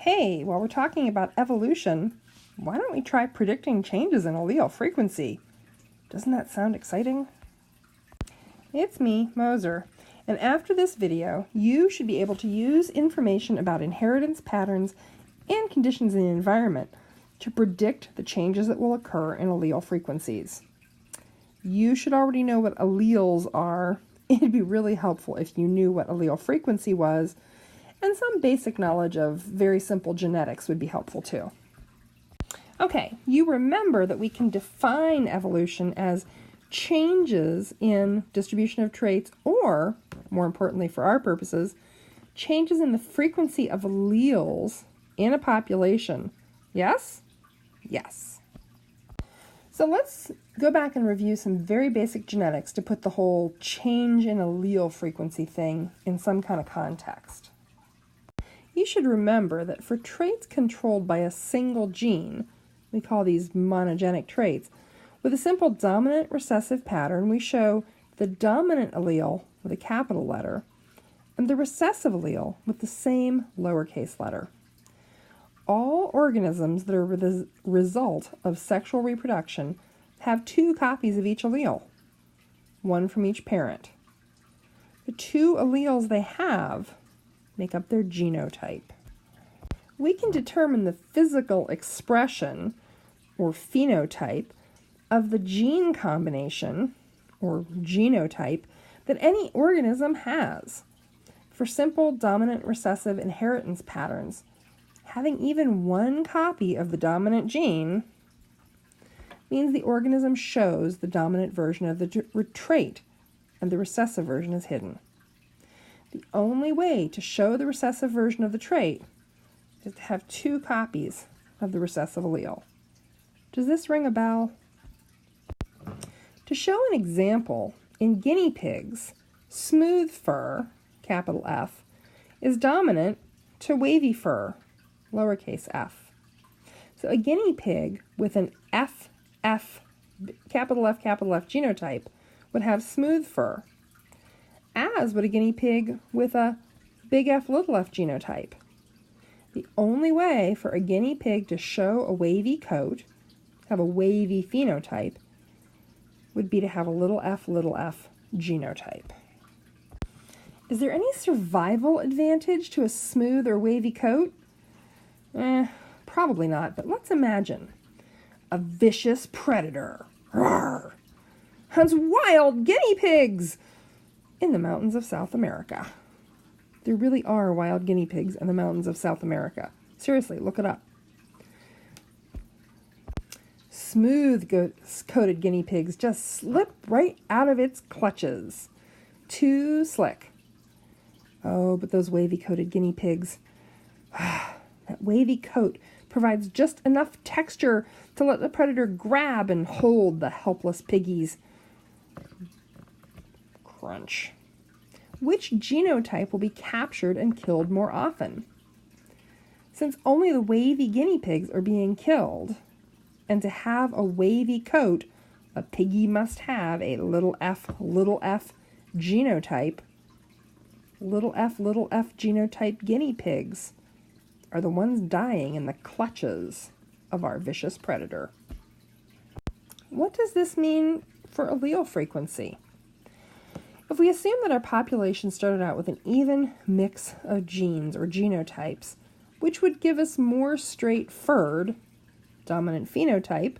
Hey, while we're talking about evolution, why don't we try predicting changes in allele frequency? Doesn't that sound exciting? It's me, Moser, and after this video, you should be able to use information about inheritance patterns and conditions in the environment to predict the changes that will occur in allele frequencies. You should already know what alleles are. It'd be really helpful if you knew what allele frequency was, and some basic knowledge of very simple genetics would be helpful too. Okay, you remember that we can define evolution as changes in distribution of traits, or, more importantly for our purposes, changes in the frequency of alleles in a population. Yes? Yes. So let's go back and review some very basic genetics to put the whole change in allele frequency thing in some kind of context. You should remember that for traits controlled by a single gene, we call these monogenic traits, with a simple dominant recessive pattern, we show the dominant allele with a capital letter and the recessive allele with the same lowercase letter. All organisms that are the result of sexual reproduction have two copies of each allele, one from each parent. The two alleles they have make up their genotype. We can determine the physical expression, or phenotype, of the gene combination, or genotype, that any organism has. For simple dominant recessive inheritance patterns, having even one copy of the dominant gene means the organism shows the dominant version of the trait, and the recessive version is hidden. The only way to show the recessive version of the trait is to have two copies of the recessive allele. Does this ring a bell? To show an example, in guinea pigs, smooth fur, capital F, is dominant to wavy fur, lowercase f. So a guinea pig with an capital F genotype would have smooth fur, as would a guinea pig with a big F little f genotype. The only way for a guinea pig to show a wavy coat, have a wavy phenotype, would be to have a little f genotype. Is there any survival advantage to a smooth or wavy coat? Probably not, but let's imagine a vicious predator hunts wild guinea pigs in the mountains of South America. There really are wild guinea pigs in the mountains of South America. Seriously, look it up. Smooth-coated guinea pigs just slip right out of its clutches. Too slick. Oh, but those wavy-coated guinea pigs. That wavy coat provides just enough texture to let the predator grab and hold the helpless piggies. Crunch. Which genotype will be captured and killed more often? Since only the wavy guinea pigs are being killed, and to have a wavy coat, a piggy must have a little f genotype. Little f genotype guinea pigs are the ones dying in the clutches of our vicious predator. What does this mean for allele frequency? If we assume that our population started out with an even mix of genes or genotypes, which would give us more straight-furred, dominant phenotype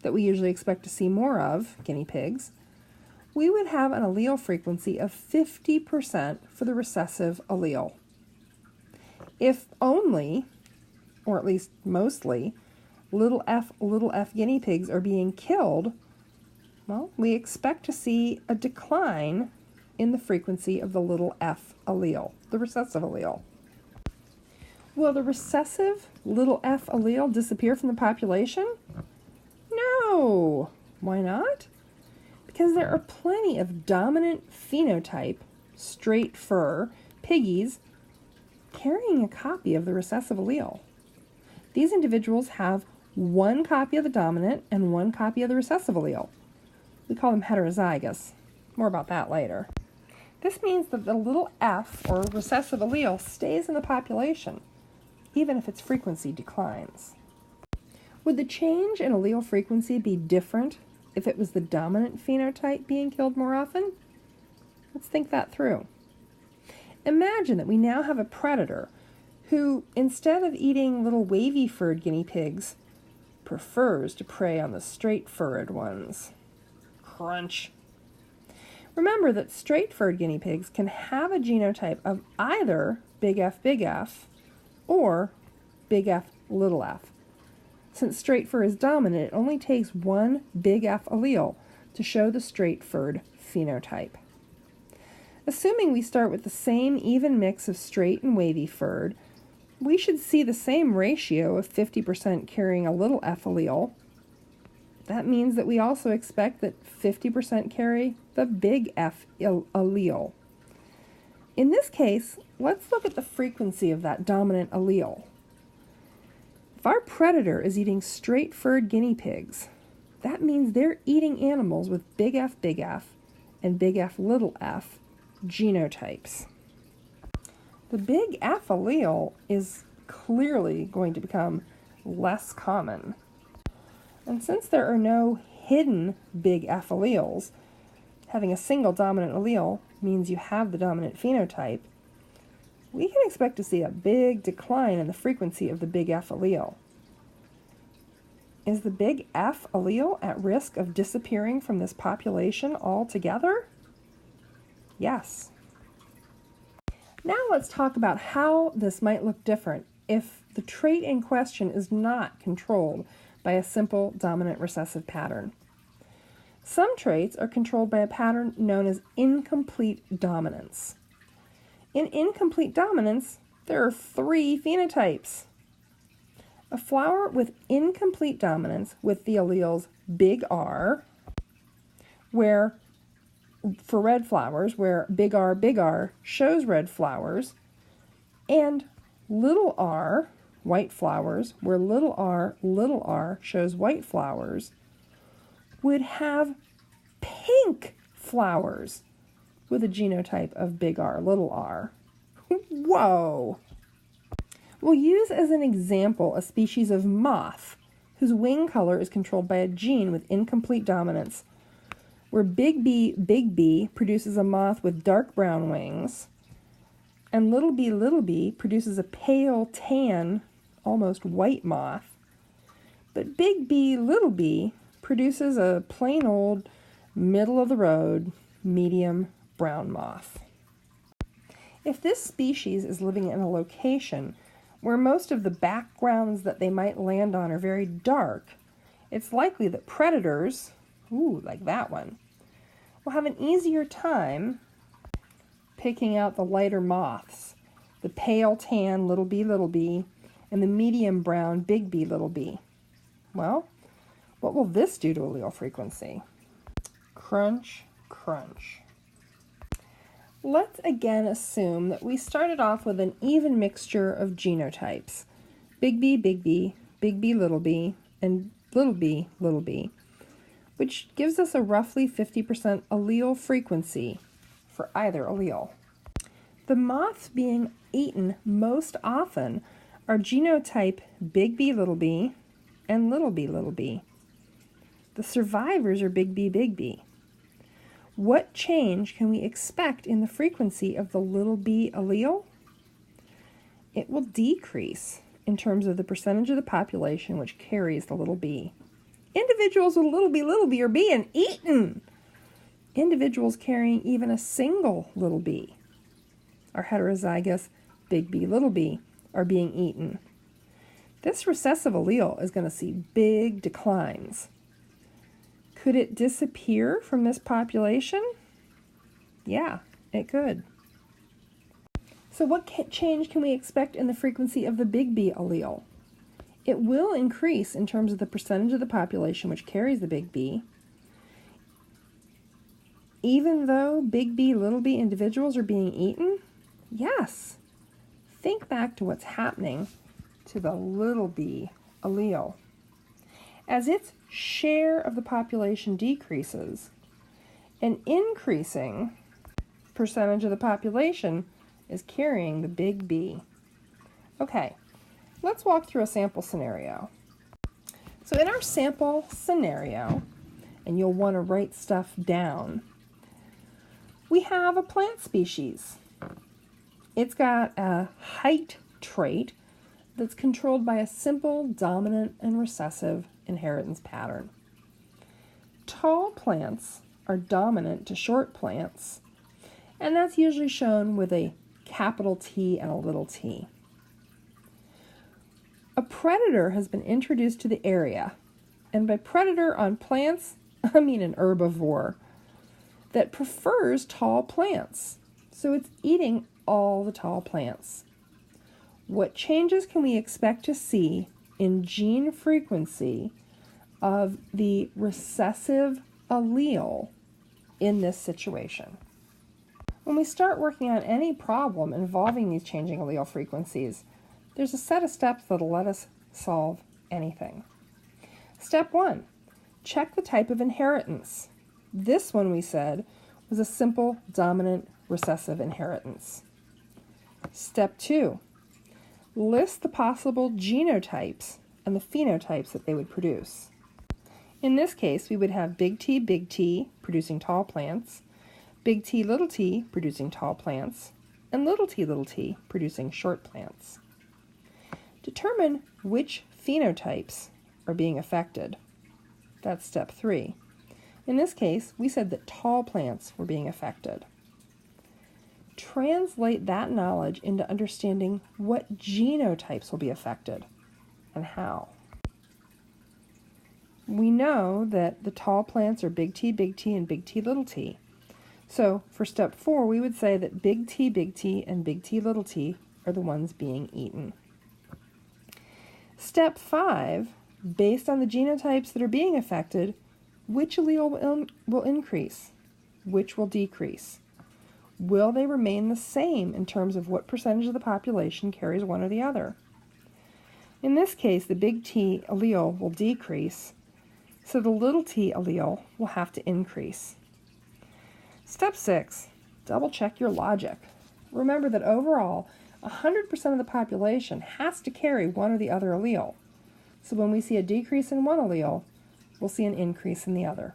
that we usually expect to see more of, guinea pigs, we would have an allele frequency of 50% for the recessive allele. If only, or at least mostly, little f guinea pigs are being killed, well, we expect to see a decline in the frequency of the little f allele, the recessive allele. Will the recessive little f allele disappear from the population? No! Why not? Because there are plenty of dominant phenotype, straight fur, piggies carrying a copy of the recessive allele. These individuals have one copy of the dominant and one copy of the recessive allele. We call them heterozygous. More about that later. This means that the little f, or recessive allele, stays in the population. even if its frequency declines. Would the change in allele frequency be different if it was the dominant phenotype being killed more often? Let's think that through. Imagine that we now have a predator who, instead of eating little wavy-furred guinea pigs, prefers to prey on the straight-furred ones. Crunch. Remember that straight-furred guinea pigs can have a genotype of either big F or big F little f. Since straight fur is dominant, it only takes one big F allele to show the straight-furred phenotype. Assuming we start with the same even mix of straight and wavy-furred, we should see the same ratio of 50% carrying a little f allele. That means that we also expect that 50% carry the big F allele. In this case, let's look at the frequency of that dominant allele. If our predator is eating straight-furred guinea pigs, that means they're eating animals with big F and big F little f genotypes. The big F allele is clearly going to become less common. And since there are no hidden big F alleles, having a single dominant allele means you have the dominant phenotype, we can expect to see a big decline in the frequency of the big F allele. Is the big F allele at risk of disappearing from this population altogether? Yes. Now let's talk about how this might look different if the trait in question is not controlled by a simple dominant recessive pattern. Some traits are controlled by a pattern known as incomplete dominance. In incomplete dominance, there are 3 phenotypes. A flower with incomplete dominance with the alleles big R, where for red flowers, where big R shows red flowers, and little r, white flowers, where little r shows white flowers, would have pink flowers with a genotype of big R, little r. Whoa! We'll use as an example a species of moth whose wing color is controlled by a gene with incomplete dominance, where big B produces a moth with dark brown wings, and little b produces a pale tan, almost white moth, but big B produces a plain old, middle-of-the-road, medium brown moth. If this species is living in a location where most of the backgrounds that they might land on are very dark, it's likely that predators, like that one, will have an easier time picking out the lighter moths, the pale tan little b, and the medium brown big B. Well, what will this do to allele frequency? Crunch, crunch. Let's again assume that we started off with an even mixture of genotypes, big B, big B, little b, and little b, which gives us a roughly 50% allele frequency for either allele. The moths being eaten most often are genotype big B and little b. The survivors are big B. What change can we expect in the frequency of the little b allele? It will decrease in terms of the percentage of the population which carries the little b. Individuals with little b are being eaten. Individuals carrying even a single little b, our heterozygous big B are being eaten. This recessive allele is going to see big declines. Could it disappear from this population? Yeah, it could. So what change can we expect in the frequency of the big B allele? It will increase in terms of the percentage of the population which carries the big B, even though big B, little b individuals are being eaten? Yes. Think back to what's happening to the little b allele. As its share of the population decreases, an increasing percentage of the population is carrying the big B. Okay, let's walk through a sample scenario. So in our sample scenario, and you'll want to write stuff down, we have a plant species. It's got a height trait that's controlled by a simple dominant and recessive inheritance pattern. Tall plants are dominant to short plants, and that's usually shown with a capital T and a little t. A predator has been introduced to the area, and by predator on plants, I mean an herbivore, that prefers tall plants. So it's eating all the tall plants. What changes can we expect to see in gene frequency of the recessive allele in this situation? When we start working on any problem involving these changing allele frequencies, there's a set of steps that'll let us solve anything. Step 1, check the type of inheritance. This one, we said, was a simple dominant recessive inheritance. Step 2, list the possible genotypes and the phenotypes that they would produce. In this case, we would have big T producing tall plants, big T producing tall plants, and little t producing short plants. Determine which phenotypes are being affected. That's step 3. In this case, we said that tall plants were being affected. Translate that knowledge into understanding what genotypes will be affected and how. We know that the tall plants are big T, and big T. So for step 4, we would say that big T, and big T are the ones being eaten. Step 5, based on the genotypes that are being affected, which allele will increase? Which will decrease? Will they remain the same in terms of what percentage of the population carries one or the other? In this case, the big T allele will decrease, so the little t allele will have to increase. Step 6, double check your logic. Remember that overall, 100% of the population has to carry one or the other allele. So when we see a decrease in one allele, we'll see an increase in the other.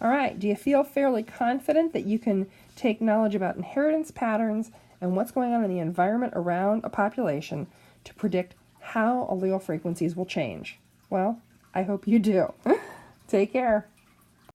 All right, do you feel fairly confident that you can take knowledge about inheritance patterns and what's going on in the environment around a population to predict how allele frequencies will change? Well, I hope you do. Take care.